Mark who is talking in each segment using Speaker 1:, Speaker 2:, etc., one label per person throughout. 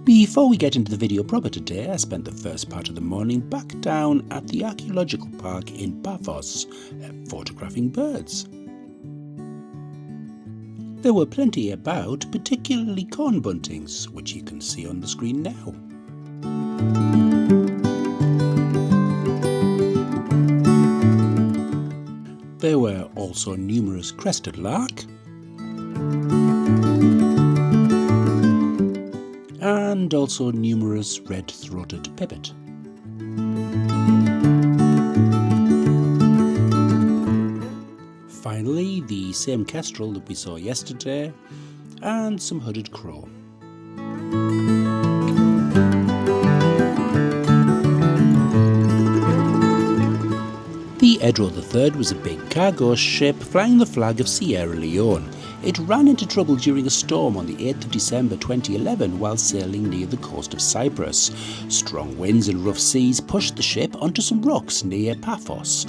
Speaker 1: Before we get into the video proper today, I spent the first part of the morning back down at the Archaeological Park in Paphos, photographing birds. There were plenty about, particularly corn buntings, which you can see on the screen now. There were also numerous crested lark, and also numerous red-throated pipit. Finally, the same kestrel that we saw yesterday, and some hooded crow. The Edro III was a big cargo ship flying the flag of Sierra Leone. It ran into trouble during a storm on the 8th of December 2011 while sailing near the coast of Cyprus. Strong winds and rough seas pushed the ship onto some rocks near Paphos.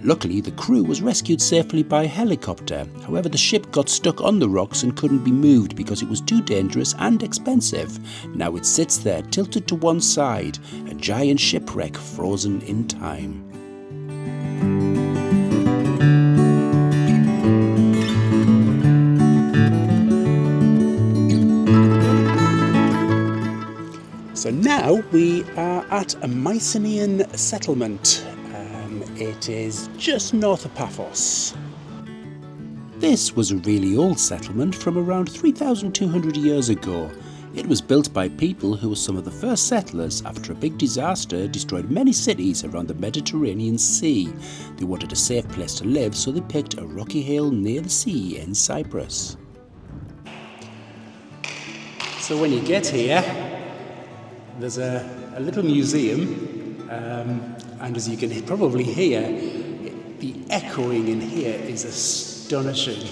Speaker 1: Luckily, the crew was rescued safely by helicopter. However, the ship got stuck on the rocks and couldn't be moved because it was too dangerous and expensive. Now it sits there, tilted to one side, a giant shipwreck frozen in time. So now we are at a Mycenaean settlement. It is just north of Paphos. This was a really old settlement from around 3,200 years ago. It was built by people who were some of the first settlers after a big disaster destroyed many cities around the Mediterranean Sea. They wanted a safe place to live, so they picked a rocky hill near the sea in Cyprus. So when you get here, there's a little museum, and as you can probably hear, the echoing in here is astonishing.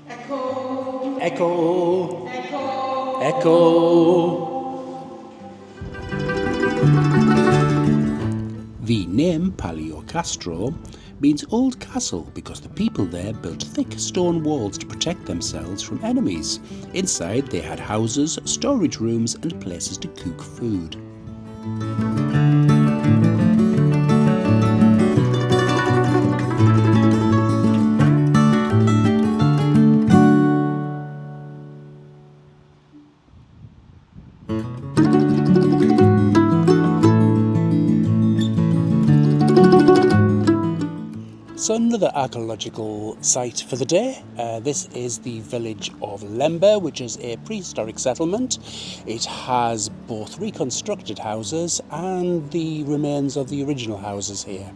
Speaker 1: Echo! Echo! Echo! Echo! The name Maa-Palaeokastro means old castle because the people there built thick stone walls to protect themselves from enemies. Inside they had houses, storage rooms and places to cook food. So another archaeological site for the day. This is the village of Lempa, which is a prehistoric settlement. It has both reconstructed houses and the remains of the original houses here.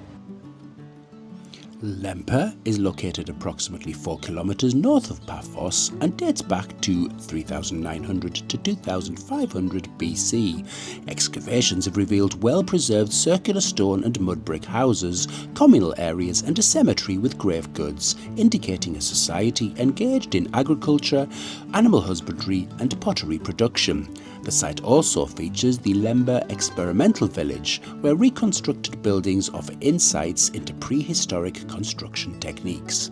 Speaker 1: Lempa is located approximately 4 kilometers north of Paphos and dates back to 3900 to 2500 BC. Excavations have revealed well-preserved circular stone and mud brick houses, communal areas and a cemetery with grave goods, indicating a society engaged in agriculture, animal husbandry and pottery production. The site also features the Lempa Experimental Village, where reconstructed buildings offer insights into prehistoric construction techniques.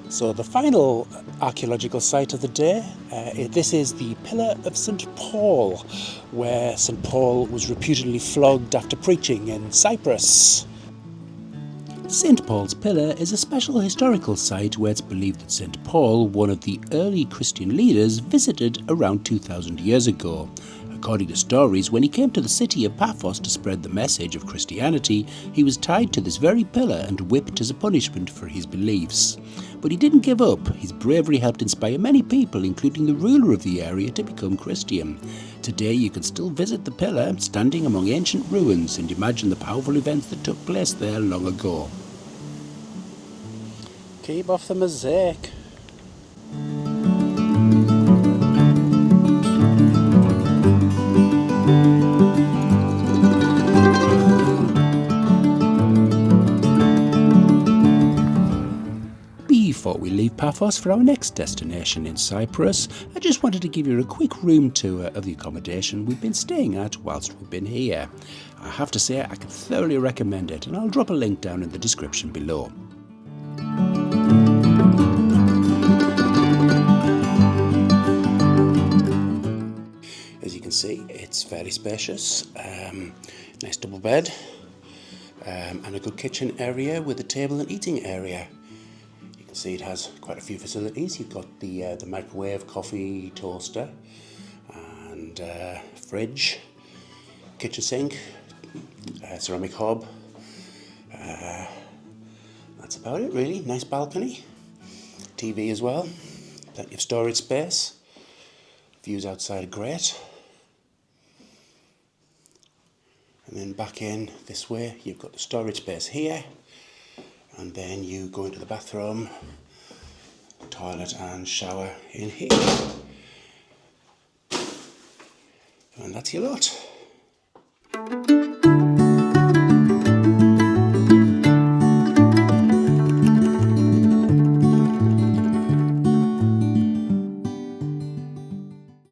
Speaker 1: So the final archaeological site of the day, this is the Pillar of St. Paul, where St. Paul was reputedly flogged after preaching in Cyprus. St. Paul's Pillar is a special historical site where it's believed that St. Paul, one of the early Christian leaders, visited around 2,000 years ago. According to stories, when he came to the city of Paphos to spread the message of Christianity, he was tied to this very pillar and whipped as a punishment for his beliefs. But he didn't give up. His bravery helped inspire many people, including the ruler of the area, to become Christian. Today you can still visit the pillar, standing among ancient ruins, and imagine the powerful events that took place there long ago. Keep off the mosaic. Before we leave Paphos for our next destination in Cyprus, I just wanted to give you a quick room tour of the accommodation we've been staying at whilst we've been here. I have to say I can thoroughly recommend it, and I'll drop a link down in the description below. As you can see, it's fairly spacious, nice double bed, and a good kitchen area with a table and eating area. See, it has quite a few facilities. You've got the microwave, coffee, toaster, and fridge, kitchen sink, ceramic hob. That's about it really. Nice balcony, TV as well, plenty of storage space. Views outside are great. And then back in this way, you've got the storage space here. And then you go into the bathroom, toilet and shower in here. And that's your lot.